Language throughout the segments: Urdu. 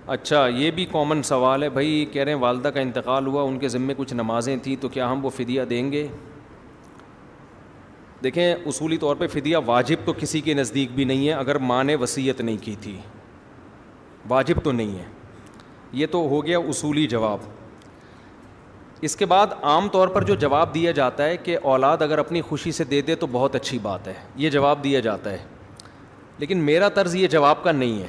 اچھا یہ بھی کامن سوال ہے بھائی، کہہ رہے ہیں والدہ کا انتقال ہوا، ان کے ذمے کچھ نمازیں تھیں، تو کیا ہم وہ فدیہ دیں گے؟ دیکھیں اصولی طور پہ فدیہ واجب تو کسی کے نزدیک بھی نہیں ہے اگر ماں نے وصیت نہیں کی تھی، واجب تو نہیں ہے. یہ تو ہو گیا اصولی جواب. اس کے بعد عام طور پر جو جواب دیا جاتا ہے کہ اولاد اگر اپنی خوشی سے دے دے تو بہت اچھی بات ہے، یہ جواب دیا جاتا ہے. لیکن میرا طرز یہ جواب کا نہیں ہے.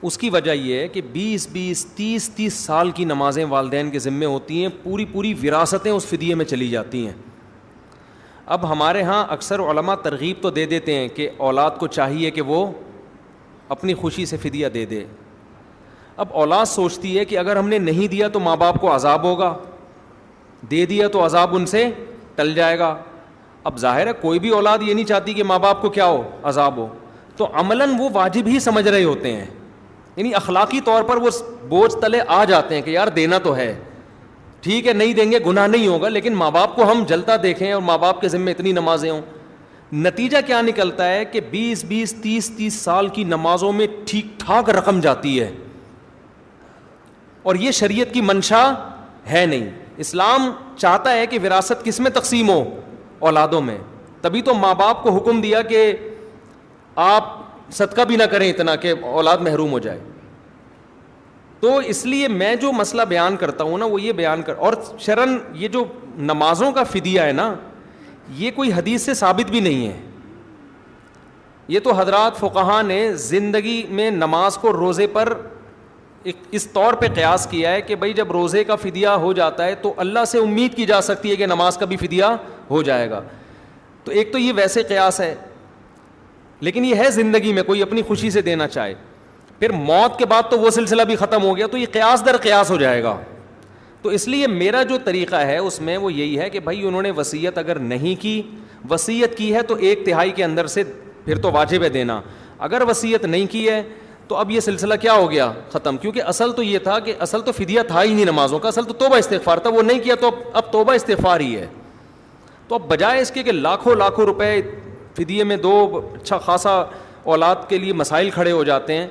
اس کی وجہ یہ ہے کہ 20 30 سال کی نمازیں والدین کے ذمے ہوتی ہیں، پوری وراثتیں اس فدیے میں چلی جاتی ہیں. اب ہمارے ہاں اکثر علماء ترغیب تو دے دیتے ہیں کہ اولاد کو چاہیے کہ وہ اپنی خوشی سے فدیہ دے دے. اب اولاد سوچتی ہے کہ اگر ہم نے نہیں دیا تو ماں باپ کو عذاب ہوگا، دے دیا تو عذاب ان سے ٹل جائے گا. اب ظاہر ہے کوئی بھی اولاد یہ نہیں چاہتی کہ ماں باپ کو کیا ہو، عذاب ہو، تو عملاً وہ واجب ہی سمجھ رہے ہوتے ہیں. یعنی اخلاقی طور پر وہ بوجھ تلے آ جاتے ہیں کہ یار دینا تو ہے، ٹھیک ہے نہیں دیں گے گناہ نہیں ہوگا، لیکن ماں باپ کو ہم جلتا دیکھیں اور ماں باپ کے ذمہ اتنی نمازیں ہوں. نتیجہ کیا نکلتا ہے کہ 20 30 سال کی نمازوں میں ٹھیک ٹھاک رقم جاتی ہے، اور یہ شریعت کی منشا ہے نہیں. اسلام چاہتا ہے کہ وراثت کس میں تقسیم ہو، اولادوں میں. تبھی تو ماں باپ کو حکم دیا کہ آپ صدقہ بھی نہ کریں اتنا کہ اولاد محروم ہو جائے. تو اس لیے میں جو مسئلہ بیان کرتا ہوں نا وہ یہ بیان اور شرعاً یہ جو نمازوں کا فدیہ ہے نا یہ کوئی حدیث سے ثابت بھی نہیں ہے. یہ تو حضرات فقہا نے زندگی میں نماز کو روزے پر اس طور پہ قیاس کیا ہے کہ بھائی جب روزے کا فدیہ ہو جاتا ہے تو اللہ سے امید کی جا سکتی ہے کہ نماز کا بھی فدیہ ہو جائے گا. تو ایک تو یہ ویسے قیاس ہے، لیکن یہ ہے زندگی میں کوئی اپنی خوشی سے دینا چاہے، پھر موت کے بعد تو وہ سلسلہ بھی ختم ہو گیا، تو یہ قیاس در قیاس ہو جائے گا. تو اس لیے میرا جو طریقہ ہے اس میں وہ یہی ہے کہ بھائی انہوں نے وصیت اگر نہیں کی، وصیت کی ہے تو 1/3 کے اندر سے پھر تو واجب ہے دینا. اگر وصیت نہیں کی ہے تو اب یہ سلسلہ کیا ہو گیا، ختم. کیونکہ اصل تو یہ تھا کہ اصل تو فدیہ تھا ہی نہیں نمازوں کا، اصل تو توبہ استغفار تھا، وہ نہیں کیا تو اب توبہ استغفار ہی ہے. تو اب بجائے اس کے کہ لاکھوں روپے فدیے میں دو، اچھا خاصا اولاد کے لیے مسائل کھڑے ہو جاتے ہیں،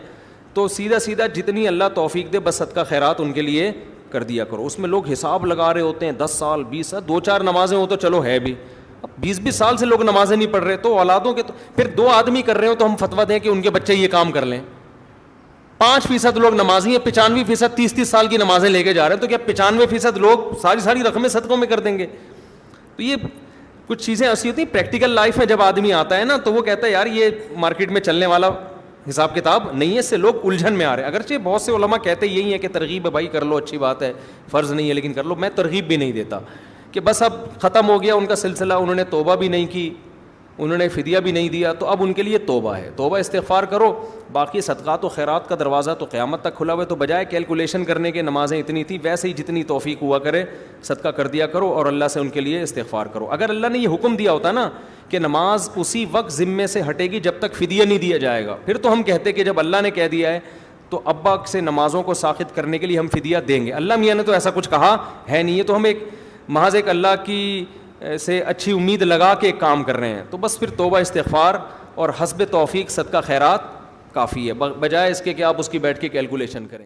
تو سیدھا جتنی اللہ توفیق دے بس صدقہ خیرات ان کے لیے کر دیا کرو. اس میں لوگ حساب لگا رہے ہوتے ہیں 10 سال 20 سال، 2-4 نمازیں ہو تو چلو ہے بھی، اب 20 سال سے لوگ نمازیں نہیں پڑھ رہے تو اولادوں کے تو پھر 2 آدمی کر رہے ہو تو ہم فتویٰ دیں کہ ان کے بچے یہ کام کر لیں. 5% لوگ نمازی ہیں، 95% 30 سال کی نمازیں لے کے جا رہے ہیں، تو کیا 95% لوگ ساری رقمیں صدقوں میں کر دیں گے؟ تو یہ کچھ چیزیں ایسی ہوتی ہیں پریکٹیکل لائف میں، جب آدمی آتا ہے نا تو وہ کہتا ہے یار یہ مارکیٹ میں چلنے والا حساب کتاب نہیں ہے، اس سے لوگ الجھن میں آ رہے ہیں. اگرچہ بہت سے علماء کہتے یہی ہے کہ ترغیب ہے بھائی کر لو، اچھی بات ہے، فرض نہیں ہے لیکن کر لو. میں ترغیب بھی نہیں دیتا کہ بس اب ختم ہو گیا ان کا سلسلہ، انہوں نے توبہ بھی نہیں کی، انہوں نے فدیہ بھی نہیں دیا، تو اب ان کے لیے توبہ ہے، توبہ استغفار کرو. باقی صدقات و خیرات کا دروازہ تو قیامت تک کھلا ہوا ہے، تو بجائے کیلکولیشن کرنے کے نمازیں اتنی تھی، ویسے ہی جتنی توفیق ہوا کرے صدقہ کر دیا کرو اور اللہ سے ان کے لیے استغفار کرو. اگر اللہ نے یہ حکم دیا ہوتا نا کہ نماز اسی وقت ذمے سے ہٹے گی جب تک فدیہ نہیں دیا جائے گا، پھر تو ہم کہتے کہ جب اللہ نے کہہ دیا ہے تو ابا سے نمازوں کو ساقط کرنے کے لیے ہم فدیہ دیں گے. اللہ میاں نے تو ایسا کچھ کہا ہے نہیں ہے، تو ہم محض ایک اللہ کی سے اچھی امید لگا کے ایک کام کر رہے ہیں. تو بس پھر توبہ استغفار اور حسب توفیق صدقہ خیرات کافی ہے، بجائے اس کے کہ آپ اس کی بیٹھ کے کیلکولیشن کریں.